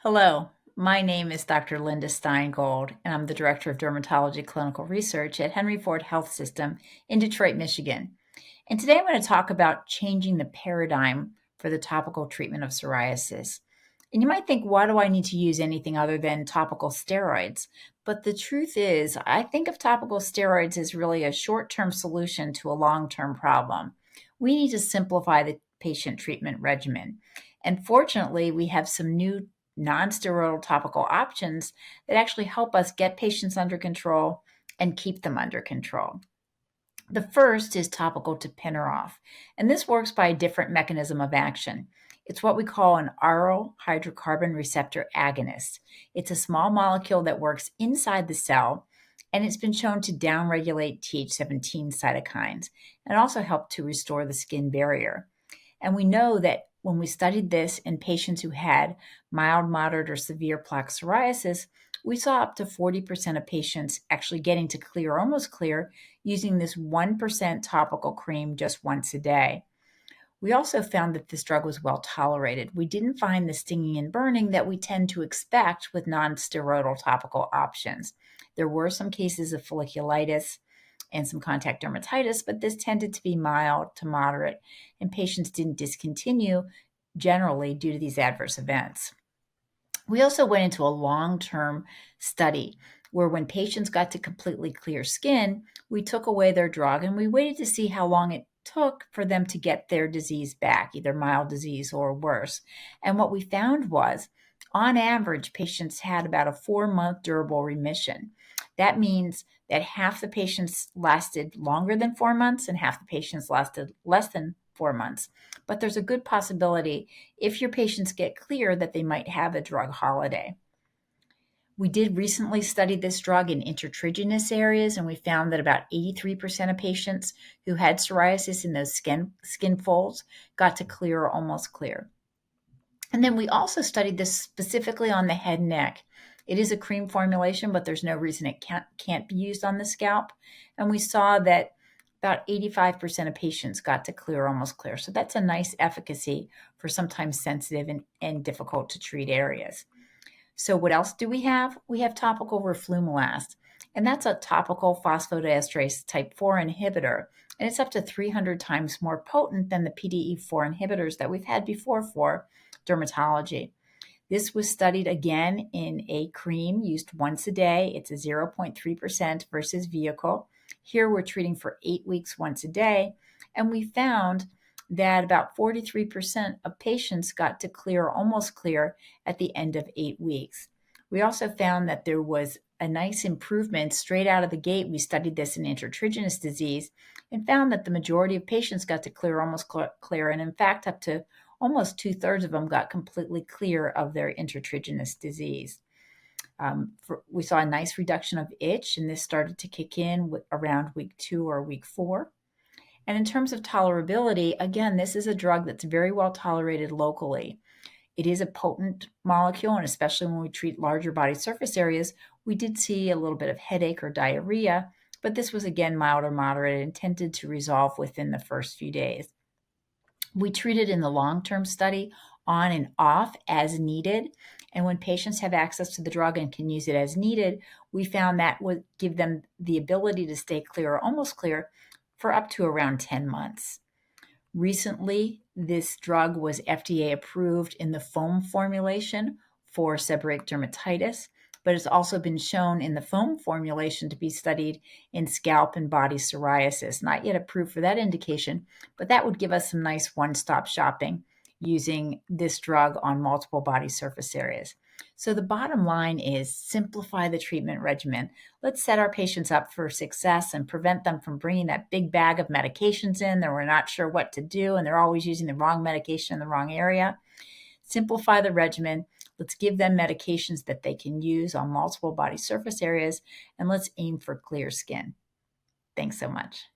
Hello, my name is Dr. Linda Stein Gold, and I'm the Director of Dermatology Clinical Research at Henry Ford Health System in Detroit, Michigan. And today I'm going to talk about changing the paradigm for the topical treatment of psoriasis. And you might think, why do I need to use anything other than topical steroids? But the truth is, I think of topical steroids as really a short term solution to a long term problem. We need to simplify the patient treatment regimen. And fortunately, we have some new non-steroidal topical options that actually help us get patients under control and keep them under control. The first is topical tapinarof, and this works by a different mechanism of action. It's what we call an aryl hydrocarbon receptor agonist. It's a small molecule that works inside the cell, and it's been shown to downregulate Th17 cytokines and also help to restore the skin barrier. And we know that when we studied this in patients who had mild, moderate, or severe plaque psoriasis, we saw up to 40% of patients actually getting to clear, or almost clear, using this 1% topical cream just once a day. We also found that this drug was well tolerated. We didn't find the stinging and burning that we tend to expect with non-steroidal topical options. There were some cases of folliculitis and some contact dermatitis, but this tended to be mild to moderate, and patients didn't discontinue generally due to these adverse events. We also went into a long-term study where when patients got to completely clear skin, we took away their drug and we waited to see how long it took for them to get their disease back, either mild disease or worse. And what we found was, on average, patients had about a 4-month durable remission. That means that half the patients lasted longer than 4 months and half the patients lasted less than 4 months. But there's a good possibility, if your patients get clear, that they might have a drug holiday. We did recently study this drug in intertriginous areas, and we found that about 83% of patients who had psoriasis in those skin folds got to clear or almost clear. And then we also studied this specifically on the head and neck. It is a cream formulation, but there's no reason it can't be used on the scalp. And we saw that about 85% of patients got to clear or almost clear. So that's a nice efficacy for sometimes sensitive and difficult to treat areas. So what else do we have? We have topical roflumilast, and that's a topical phosphodiesterase type 4 inhibitor, and it's up to 300 times more potent than the PDE4 inhibitors that we've had before for dermatology. This was studied again in a cream used once a day. It's a 0.3% versus vehicle. Here we're treating for 8 weeks once a day, and we found that about 43% of patients got to clear or almost clear at the end of 8 weeks. We also found that there was a nice improvement straight out of the gate. We studied this in intertriginous disease and found that the majority of patients got to clear or almost clear, and in fact, up to almost 2/3 of them got completely clear of their intertriginous disease. We saw a nice reduction of itch, and this started to kick in around week 2 or week 4. And in terms of tolerability, again, this is a drug that's very well tolerated locally. It is a potent molecule, and especially when we treat larger body surface areas, we did see a little bit of headache or diarrhea, but this was again mild or moderate and tended to resolve within the first few days. We treated in the long-term study on and off as needed. And when patients have access to the drug and can use it as needed, we found that would give them the ability to stay clear or almost clear for up to around 10 months. Recently, this drug was FDA approved in the foam formulation for seborrheic dermatitis, but it's also been shown in the foam formulation to be studied in scalp and body psoriasis. Not yet approved for that indication, but that would give us some nice one-stop shopping using this drug on multiple body surface areas. So the bottom line is simplify the treatment regimen. Let's set our patients up for success and prevent them from bringing that big bag of medications in that we're not sure what to do, and they're always using the wrong medication in the wrong area. Simplify the regimen. Let's give them medications that they can use on multiple body surface areas, and let's aim for clear skin. Thanks so much.